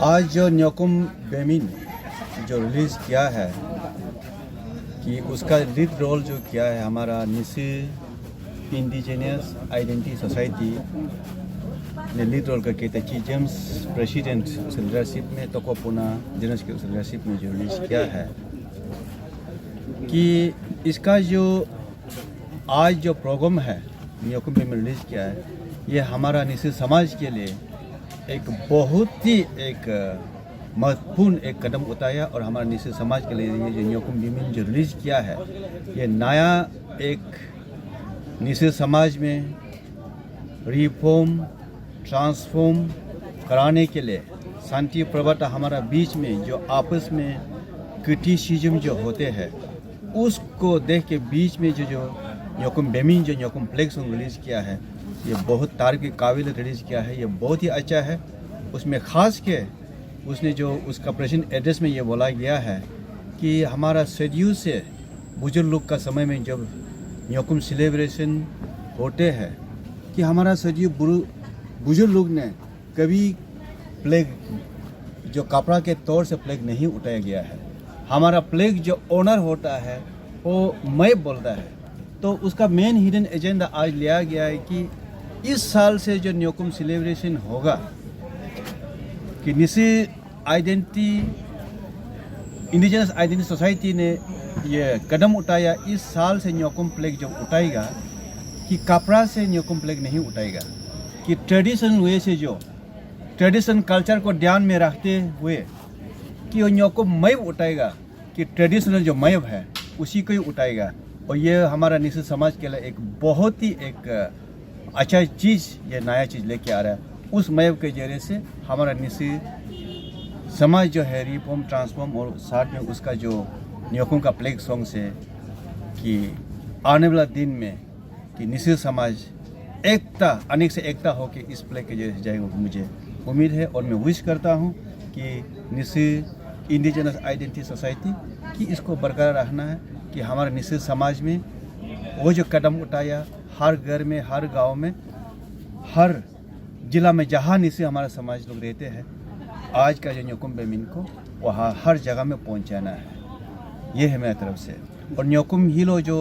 आज जो न्योकुम बेमिन जो रिलीज़ किया है कि उसका लीड रोल जो किया है हमारा निसी इंडिजिनियस आइडेंटिटी सोसाइटी ने लीड रोल करके ची जेम्स प्रेसिडेंट लीडरशिप में तोकोपुना जनरल के लीडरशिप में जो रिलीज़ किया है कि इसका जो आज जो प्रोग्राम है न्योकुम बेमिन रिलीज़ किया है ये हमारा निसी समाज के लिए एक बहुत ही एक महत्वपूर्ण एक कदम उठाया और हमारे निश्चित समाज के लिए ये जो न्योकुम बेमिन जो रिलीज़ किया है ये नया एक निश्चित समाज में रिफॉर्म ट्रांसफॉर्म कराने के लिए शांति प्रवृत्ति हमारा बीच में जो आपस में क्रिटिसिज्म जो होते हैं उसको देख के बीच में जो न्योकुम बेमिन जो न्योकुम प्लेग सॉन्ग रिलीज़ किया है ये बहुत तारीफ के काबिल रिलीज़ किया है। ये बहुत ही अच्छा है। उसमें ख़ास के उसने जो उसका प्रेजेंट एड्रेस में ये बोला गया है कि हमारा शेड्यूल से बुजुर्ग लोग का समय में जब न्योकुम सेलिब्रेशन होते हैं कि हमारा शेड्यूल बुजुर्ग लोग ने कभी प्लेग जो कपड़ा के तौर से प्लेग नहीं उठाया गया है। हमारा प्लेग जो ओनर होता है वो मैं बोलता है तो उसका मेन हिडन एजेंडा आज लिया गया है कि इस साल से जो न्योकुम सेलिब्रेशन होगा कि निसी आइडेंटिटी इंडिजिनस आइडेंटिटी सोसाइटी ने ये कदम उठाया इस साल से न्योकुम प्लेग जो उठाएगा कि कपड़ा से न्योकुम प्लेग नहीं उठाएगा कि ट्रेडिशनल वे से जो ट्रेडिशन कल्चर को ध्यान में रखते हुए कि वो न्योकुम मैब उठाएगा कि ट्रेडिशनल जो मैब है उसी को ही उठाएगा। और ये हमारा निसी समाज के लिए एक बहुत ही एक अच्छा चीज़ ये नया चीज़ लेके आ रहा है। उस मैप के जरिए से हमारा निसी समाज जो है रिफॉर्म ट्रांसफॉर्म और साथ में उसका जो न्योकुम का प्लेग सॉन्ग से कि आने वाला दिन में कि निसी समाज एकता अनेक से एकता होकर इस प्लेग के जरिए जाएगा मुझे उम्मीद है। और मैं विश करता हूँ कि निसी इंडिजिनस आइडेंटिटी सोसाइटी कि इसको बरकरार रखना है कि हमारे निसी समाज में वो जो कदम उठाया हर घर में हर गांव में हर जिला में जहाँ निसी हमारा समाज लोग रहते हैं आज का जो न्योकुम बेमिन को वहाँ हर जगह में पहुँचाना है। ये है मेरी तरफ से। और न्योकुम हिलो जो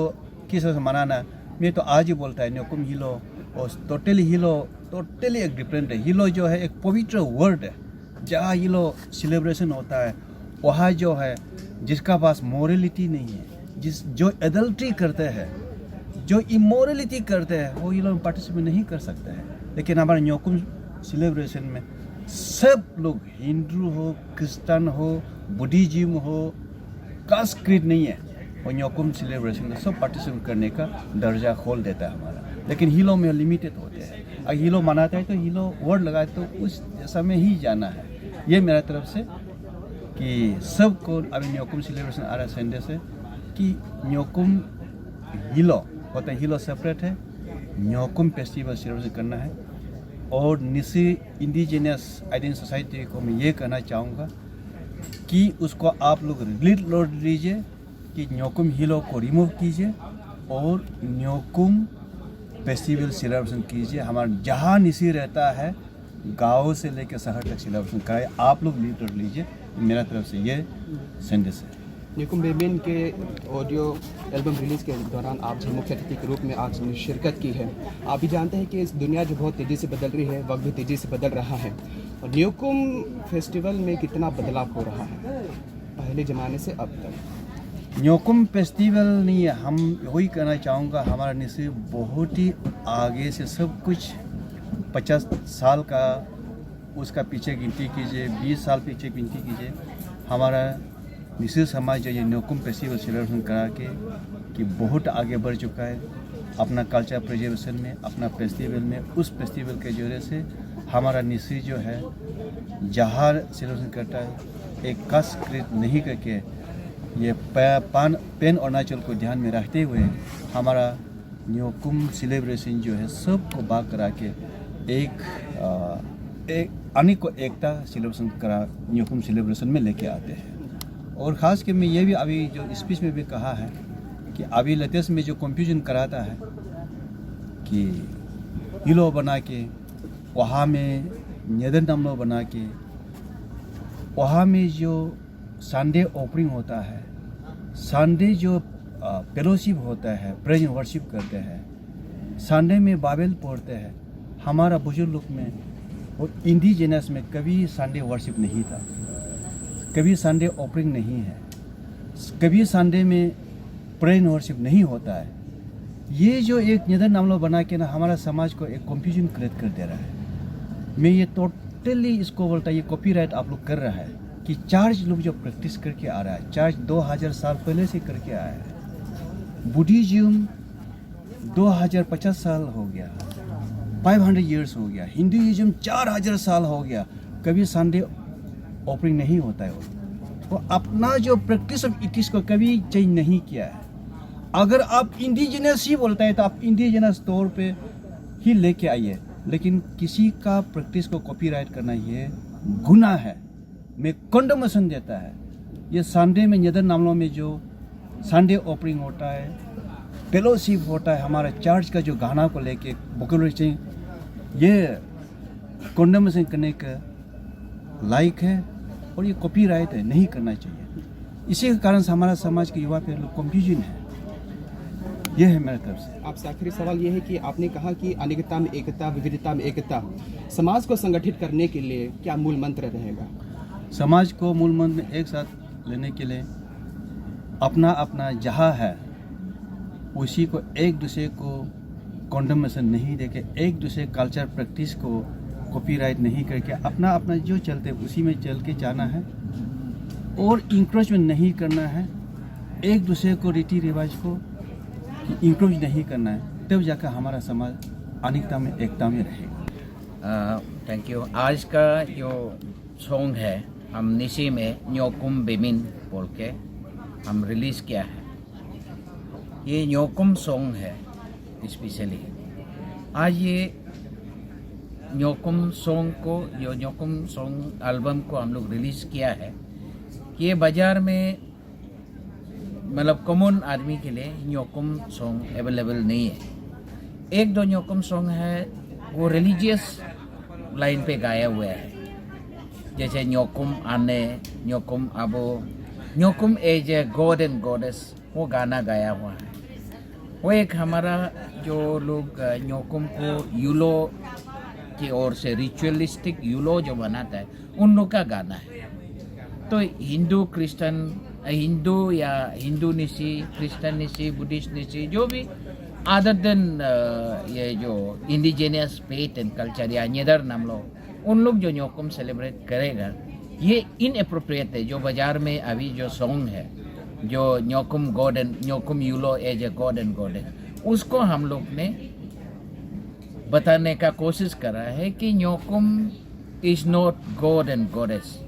किस तरह से मनाना मैं तो आज ही बोलता है न्योकुम हिलो और टोटली एक डिफरेंट है। हिलो जो है एक पवित्र वर्ड है। जहाँ हिलो सेलिब्रेशन होता है वहाँ जो है जिसका पास मोरलिटी नहीं है जो एडल्ट्री करते हैं जो इमोरलिटी करते हैं वो ये लोग पार्टिसिपेट नहीं कर सकते हैं। लेकिन हमारे न्योकुम सेलिब्रेशन में सब लोग हिंदू हो क्रिश्चियन हो बुद्धिज्म हो कास्ट क्रीड नहीं है और न्योकुम सेलिब्रेशन में सब पार्टिसिपेट करने का दर्जा खोल देता है हमारा। लेकिन हिलो में लिमिटेड होते हैं। अगर हिलो मनाता है तो हिलो वर्ड लगाए तो उस समय ही जाना है। ये मेरा तरफ से कि सबको अभी न्योकुम सेलिब्रेशन आ रहा है संडे से कि न्योकुम हिलो होता है। हिलो सेपरेट है। न्योकुम फेस्टिवल सेलिब्रेशन करना है। और निसी इंडिजिनियस आइडेंटिटी सोसाइटी को मैं ये कहना चाहूँगा कि उसको आप लोग लीड लीजिए कि न्योकुम हिलो को रिमूव कीजिए और न्योकुम फेस्टिवल सेलिब्रेशन कीजिए। हमारा जहाँ निसी रहता है गाँव से लेकर शहर तक सेलिब्रेशन कराए। आप लोग लीड लीजिए। मेरा तरफ से ये संदेश है। न्योकुम बेमिन के ऑडियो एल्बम रिलीज़ के दौरान आप जो मुख्य अतिथि के रूप में आज शिरकत की है। आप भी जानते हैं कि इस दुनिया जो बहुत तेज़ी से बदल रही है वक्त भी तेज़ी से बदल रहा है और न्योकुम फेस्टिवल में कितना बदलाव हो रहा है पहले ज़माने से अब तक। न्योकुम फेस्टिवल नहीं है। हम वही कहना चाहूँगा हमारा निसी बहुत ही आगे से सब कुछ 50 साल का उसका पीछे गिनती कीजिए 20 साल पीछे गिनती कीजिए हमारा निसी समाज जो ये न्योकुम फेस्टिवल सेलिब्रेशन करा के कि बहुत आगे बढ़ चुका है अपना कल्चर प्रिजर्वेशन में अपना फेस्टिवल में। उस फेस्टिवल के जरिए से हमारा निसी जो है जहाँ सेलिब्रेशन करता है एक कास्ट क्रिएट नहीं करके ये पेन अरुणाचल को ध्यान में रखते हुए हमारा न्योकुम सेलिब्रेशन जो है सबको बात करा के एक अनेक को एकता सेलिब्रेशन करा न्योकुम सेलिब्रेशन में लेके आते हैं। और ख़ास के मैं ये भी अभी जो स्पीच में भी कहा है कि अभी लेटेस्ट में जो कंफ्यूजन कराता है कि हिलो बना के वहाँ में नेदन नामलो बना के वहाँ में जो संडे ओपनिंग होता है, संडे जो फेलोशिप होता है, प्रेज वर्शिप करते हैं, संडे में बाइबल पढ़ते हैं। हमारा बुजुर्ग लोग में और इंडिजिनस में कभी संडे वर्शिप नहीं था, कभी संडे ओपनिंग नहीं है, कभी संडे में प्रेज वर्शिप नहीं होता है। ये जो एक निधन नामलो बना के ना हमारा समाज को एक कंफ्यूजन क्रिएट कर दे रहा है। मैं ये टोटली इसको बोलता, ये कॉपीराइट आप लोग कर रहा है कि चर्च लोग जो प्रैक्टिस करके आ रहा है, चर्च 2000 साल पहले से करके आया है। बुद्धिज्म 2050 साल हो गया, 500 ईयर्स हो गया। हिंदुइज्म 4000 साल हो गया, कभी संडे ओपनिंग नहीं होता है। वो अपना जो प्रैक्टिस ऑफ इटिस को कभी चेंज नहीं किया है। अगर आप इंडिजिनस ही बोलता है तो आप इंडिजिनस तौर पे ही लेके आइए, लेकिन किसी का प्रैक्टिस को कॉपीराइट करना ये गुनाह है। मैं कंडोमेशन देता है। ये संडे में निधन नामलों में जो संडे ओपनिंग होता है, फेलोशिप होता है, हमारा चर्च का जो गाना को लेके वोकैबुलरी, ये कंडोमेशन करने का लायक है और ये कॉपीराइट है, नहीं करना चाहिए। इसी के कारण से हमारा समाज के युवा पे लोग कंफ्यूजन है। ये है मेरे तरफ से। आपसे आखिरी सवाल ये है कि आपने कहा कि अनेकता में एकता, विविधता में एकता, समाज को संगठित करने के लिए क्या मूल मंत्र रहेगा? समाज को मूल मंत्र में एक साथ लेने के लिए अपना अपना जहाँ है उसी को, एक दूसरे को कॉन्डमेशन नहीं देके, एक दूसरे कल्चर प्रैक्टिस को कॉपीराइट नहीं करके, अपना अपना जो चलते उसी में चल के जाना है और इंक्रोचमेंट नहीं करना है। एक दूसरे को रीति रिवाज को इंक्रोच नहीं करना है, तब जाकर हमारा समाज अनेकता में एकता में रहेगा। Thank you. आज का जो सॉन्ग है हम निशी में न्योकुम बेमिन बोल के हम रिलीज़ किया है। ये न्योकुम सॉन्ग है स्पेशली। आज ये न्योकुम सॉन्ग को, जो न्योकुम सॉन्ग एल्बम को हम लोग रिलीज़ किया है, ये बाज़ार में मतलब कॉमन आदमी के लिए न्योकुम सॉन्ग अवेलेबल नहीं है। एक दो न्योकुम सॉन्ग है वो रिलीजियस लाइन पे गाया हुआ है, जैसे Nyokum Ane, Nyokum Abo, Nyokum as a god and goddess, वो गाना गाया हुआ है। वो एक हमारा जो लोग न्योकुम को यूलो की ओर से रिचुअलिस्टिक यूलो जो बनाता है, उन लोग का गाना है। तो हिंदू क्रिश्चियन, हिंदू या हिंदू निशी, क्रिश्चियन निशी, बुद्धिस्ट निशी, जो भी अदर देन ये जो इंडिजिनियस फेथ एंड कल्चर या नीदर नाम लो, उन लोग जो न्योकुम सेलिब्रेट करेगा, ये इनएप्रोप्रिएट है। जो बाजार में अभी जो सॉन्ग है, जो Nyokum god and Nyokum Yullo as a god and goddess, उसको हम लोग ने बताने का कोशिश कर रहा है कि Nyokum is not God and goddess.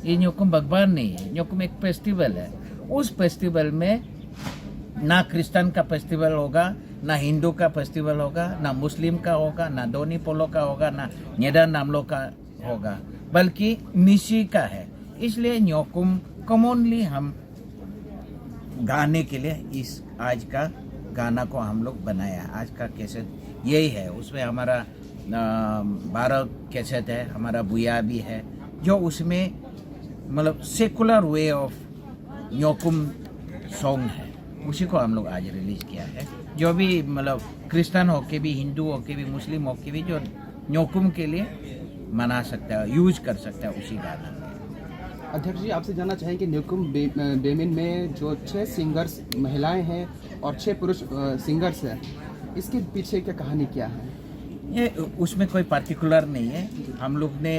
ये न्योकुम भगवान नहीं है, न्योकुम एक फेस्टिवल है। उस फेस्टिवल में ना क्रिश्चियन का फेस्टिवल होगा, ना हिंदू का फेस्टिवल होगा, ना मुस्लिम का होगा, ना दोनी पोलो का होगा, ना नेदर नामलो का होगा, बल्कि निशी का है। इसलिए न्योकुम कॉमनली हम गाने के लिए इस आज का गाना को हम लोग बनाया। आज का कैसेट यही है, उसमें हमारा 12 कैसेट है, हमारा बुया भी है, जो उसमें मतलब secular way of Nyokum song है, उसी को हम लोग आज रिलीज किया है। जो भी मतलब क्रिश्चियन हो के भी, हिंदू हो के भी, मुस्लिम हो के भी, जो न्योकुम के लिए मना सकता है, यूज कर सकता है उसी गाना में। अध्यक्ष जी, आपसे जानना चाहेंगे न्योकुम बेमिन में जो 6 सिंगर्स महिलाएं हैं और 6 पुरुष सिंगर्स हैं, इसके पीछे क्या कहानी क्या है? ये उसमें कोई पर्टिकुलर नहीं है। हम लोग ने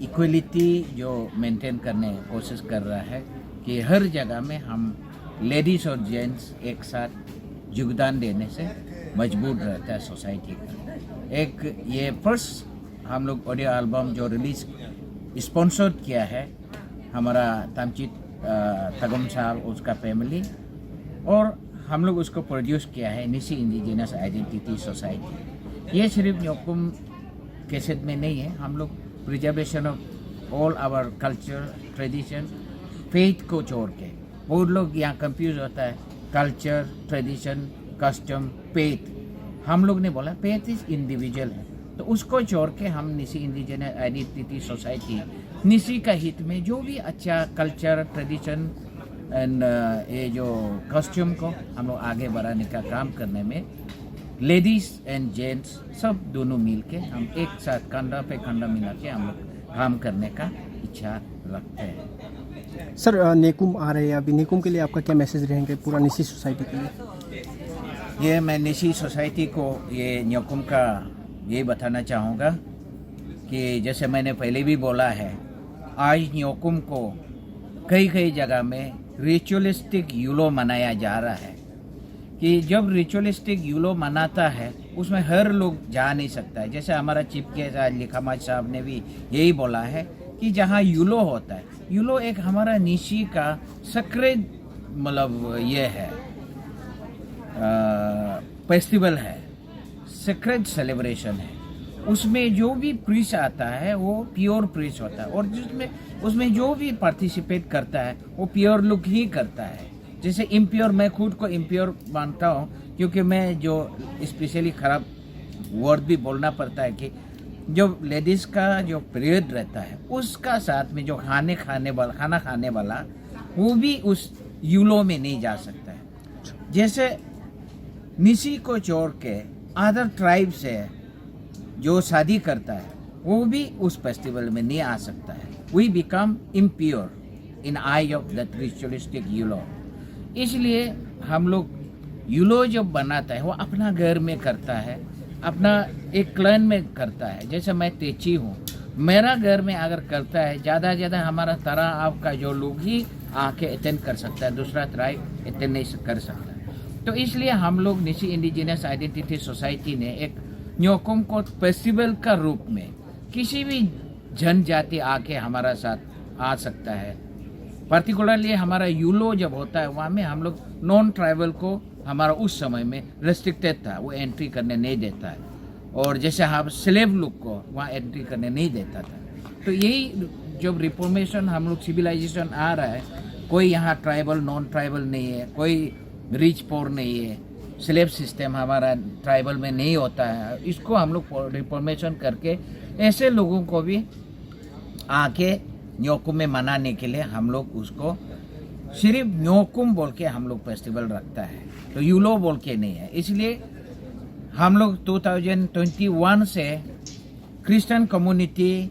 इक्वलिटी जो मेंटेन करने की कोशिश कर रहा है कि हर जगह में हम लेडीज़ और जेंट्स एक साथ योगदान देने से मजबूर रहता है सोसाइटी का। एक ये फर्स्ट हम लोग ऑडियो एल्बम जो रिलीज स्पॉन्सर किया है हमारा तामचित तगम साहब, उसका फैमिली, और हम लोग उसको प्रोड्यूस किया है निशी इंडिजिनस आइडेंटिटी सोसाइटी। ये सिर्फ न्योकुम कैसेट में नहीं है, हम लोग preservation of all our culture, tradition, faith को छोड़ के, बहुत लोग यहाँ कंफ्यूज होता है कल्चर, ट्रेडिशन, कस्टम, फेथ। हम लोग ने बोला फेथ इज इंडिविजुअल है, तो उसको छोड़ के हम निसी इंडिजिनस आइडेंटिटी सोसाइटी निसी का हित में जो भी अच्छा कल्चर ट्रेडिशन एंड ये जो कॉस्ट्यूम को हम लोग आगे बढ़ाने का काम करने में लेडीज एंड जेंट्स सब दोनों मिल के हम एक साथ कंधा पे कंधा मिला के हम लोग काम करने का इच्छा रखते हैं। सर नेकुम आ रहे हैं अभी, नेकुम के लिए आपका क्या मैसेज रहेंगे पूरा निसी सोसाइटी के लिए? ये मैं निसी सोसाइटी को ये न्योकुम का ये बताना चाहूँगा कि जैसे मैंने पहले भी बोला है, आज न्योकुम को कई कई जगह में रिचुअलिस्टिक यूलो मनाया जा रहा है कि जब रिचुअलिस्टिक यूलो मनाता है उसमें हर लोग जा नहीं सकता है। जैसे हमारा चीफ गेस्ट आज लिखामाज साहब ने भी यही बोला है कि जहाँ यूलो होता है, यूलो एक हमारा निशी का सक्रेड मतलब ये है फेस्टिवल है, सेक्रेड सेलिब्रेशन है। उसमें जो भी प्रीस आता है वो प्योर प्रीस होता है और जिसमें उसमें जो भी पार्टिसिपेट करता है वो प्योर लुक ही करता है। जैसे इम्प्योर, मैं खुद को इम्प्योर मानता हूँ क्योंकि मैं जो स्पेशली खराब वर्ड भी बोलना पड़ता है कि जो लेडीज का जो पीरियड रहता है उसका साथ में जो खाना खाने वाला वो भी उस यूलो में नहीं जा सकता है। जैसे निसी को छोड़ के अदर ट्राइब से जो शादी करता है वो भी उस फेस्टिवल में नहीं आ सकता है। We become impure in eye of that ritualistic Yullo. इसलिए हम लोग यूलो जो बनाता है वो अपना घर में करता है, अपना एक क्लैन में करता है। जैसे मैं तेची हूँ, मेरा घर में अगर करता है ज़्यादा ज़्यादा हमारा तरह आपका जो लोग ही आके अटेंड कर सकता है, दूसरा ट्राइब अटेंड नहीं कर सकता। तो इसलिए हम लोग निसी इंडिजिनस आइडेंटिटी सोसाइटी ने एक न्योकुम को फेस्टिवल का रूप में किसी भी जनजाति आके हमारा साथ आ सकता है। पर्टिकुलरली हमारा यूलो जब होता है वहाँ में हम लोग नॉन ट्राइबल को हमारा उस समय में रेस्ट्रिक्टेड था, वो एंट्री करने नहीं देता है। और जैसे हम स्लेव लोग को वहाँ एंट्री करने नहीं देता था। तो यही जब रिफॉर्मेशन हम लोग सिविलाइजेशन आ रहा है, कोई यहाँ ट्राइबल नॉन ट्राइबल नहीं है, कोई रिच पोर नहीं है, स्लेव सिस्टम हमारा ट्राइबल में नहीं होता है। इसको हम लोग रिफॉर्मेशन करके ऐसे लोगों को भी आके न्योकुम में मनाने के लिए हम लोग उसको सिर्फ न्योकुम बोल के हम लोग फेस्टिवल रखता है, तो यूलो बोल के नहीं है। इसलिए हम लोग 2021 से Christian community,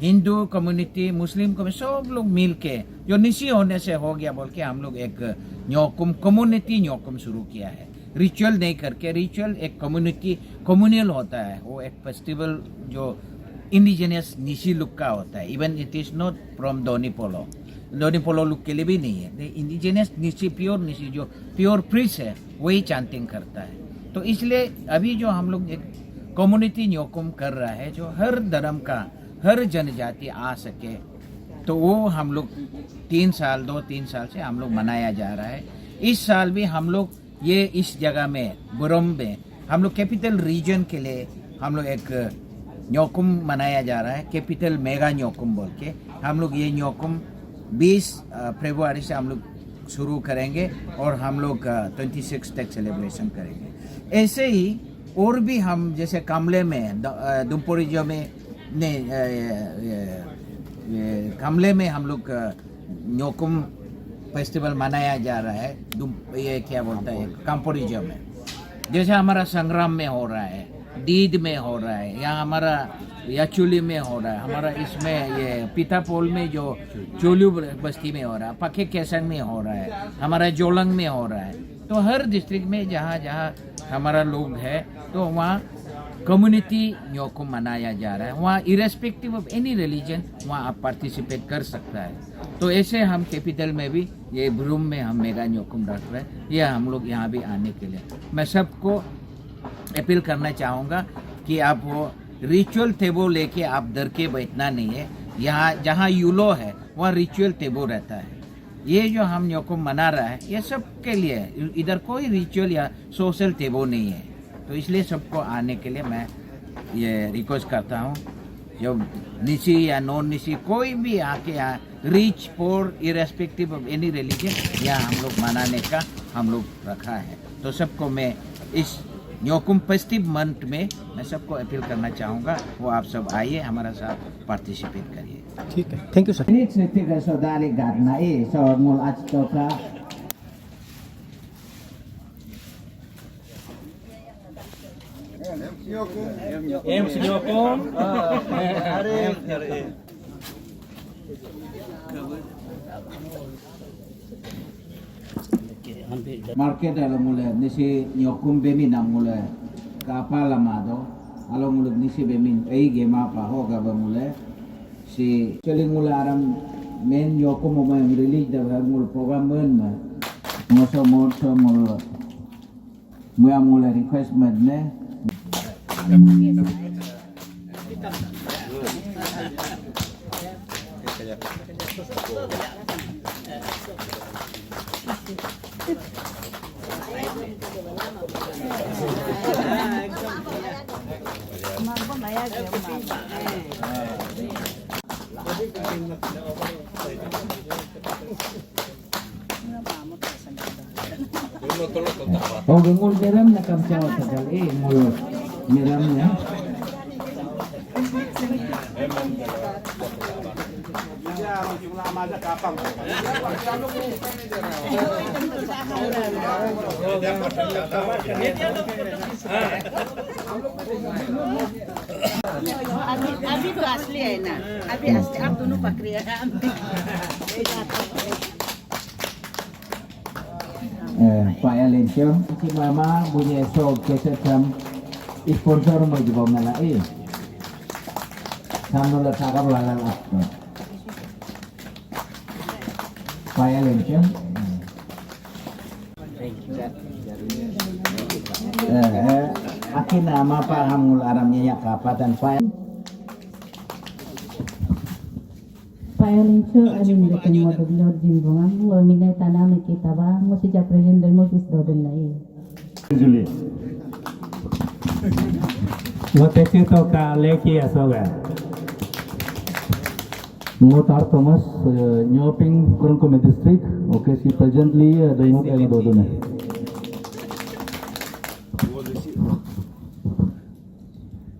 Hindu community, Muslim community सब लोग मिल के जो निसी होने से हो गया बोल के हम लोग एक न्योकुम कम्युनिटी न्योकुम शुरू किया है। रिचुअल नहीं करके, रिचुअल एक कम्युनिटी कम्युनियल होता है, वो एक फेस्टिवल जो इंडिजिनियस निसी लुक का होता है। Even it is not from Donyipolo look के लिए भी नहीं है। इंडिजिनियस निसी, प्योर निसी जो प्योर प्रीस है वही चांटिंग करता है। तो इसलिए अभी जो हम लोग एक कम्युनिटी न्योकुम कर रहा है जो हर धर्म का हर जनजाति आ सके, तो वो हम लोग 2-3 साल से हम लोग मनाया जा रहा है। इस साल भी हम लोग ये इस जगह में बुरम में हम लोग कैपिटल रीजन के लिए हम लोग एक न्योकुम मनाया जा रहा है, कैपिटल मेगा न्योकुम बोल के। हम लोग ये न्योकुम 20 फरवरी से हम लोग शुरू करेंगे और हम लोग 26 तक सेलिब्रेशन करेंगे। ऐसे ही और भी हम जैसे कामले में दुम्पोरिजो में कामले में हम लोग न्योकुम फेस्टिवल मनाया जा रहा है। ये क्या बोलता है काम्पोरिजो में, जैसे हमारा संग्राम में हो रहा है, डीड में हो रहा है, या हमारा याचुली में हो रहा है, हमारा इसमें ये पीतापोल में जो चोलू बस्ती में हो रहा है, पखे केसंग में हो रहा है, हमारा जोलंग में हो रहा है। तो हर डिस्ट्रिक्ट में जहाँ जहाँ हमारा लोग है तो वहाँ कम्युनिटी न्योकुम मनाया जा रहा है। वहाँ इरेस्पेक्टिव ऑफ एनी रिलीजन वहाँ आप पार्टिसिपेट कर सकता है। तो ऐसे हम कैपिटल में भी ये ब्रूम में हम मेगा न्योकुम रख रहे हैं, ये हम लोग यहाँ भी आने के लिए मैं सबको अपील करना चाहूँगा कि आप वो रिचुअल टेबो लेके आप डर के बैठना नहीं है। यहाँ जहाँ यूलो है वहाँ रिचुअल टेबो रहता है। ये जो हम न्योकुम मना रहा है ये सब के लिए, इधर कोई रिचुअल या सोशल टेबो नहीं है। तो इसलिए सबको आने के लिए मैं ये रिक्वेस्ट करता हूँ, जो निसी या नॉन निसी कोई भी आके यहाँ rich poor irrespective of any religion यहाँ हम लोग मनाने का हम लोग रखा है। तो सबको मैं इस न्योकुम फेस्टिव मंथ में मैं सबको अपील करना चाहूँगा, वो आप सब आइए हमारा साथ पार्टिसिपेट करिए। ठीक है, thank you sir. Ini cerita saudari Garnai, so mul actoka. Market alo mula nisi nyokum bemin am mula kapal amado alo mula nisi bemin ei gema pa ho ga mula si celing mula aram men nyokum mo release da mula program men ma moso mula mula requestment ne oh gengul miram na kam chaw tagal mul miram ya अभी तो असली है ना, अभी असली आप दोनों पकड़ी है। Pak Elencio, si mama punya show kesetam sponsor mau juga ngalai. Sambil letakkan lalang apa? Pak Elencio. Akhir nama Pak Hamul Aramnya ya kapatan Pak. Payalincho aling lekin mo dudlor jimbungan mo minay tanami kita ba mo si Japrejen del mo kis doden lai. Juli. Mo teki to ka leki asoga. Mo tar Thomas Nyoping Kurungkume district. Okay, si presently the mo kaya dodone.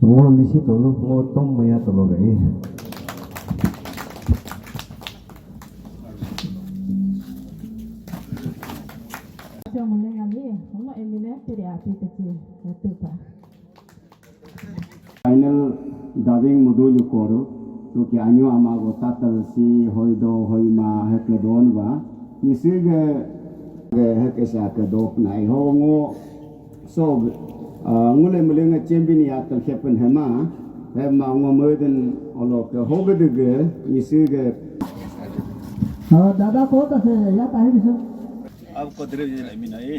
Mo lisi tolo mo tom maya tolo gai. Final dubbing modul koro to ki anyo amago tatal si hoido hoima hekedon ba nisige hekesa kedok nai hongo so ngule mulenga chembini atal hepen hema ngo moden olo ke hogede nisige दादा को तो से या काहे बिसो आपको दरे मिनाई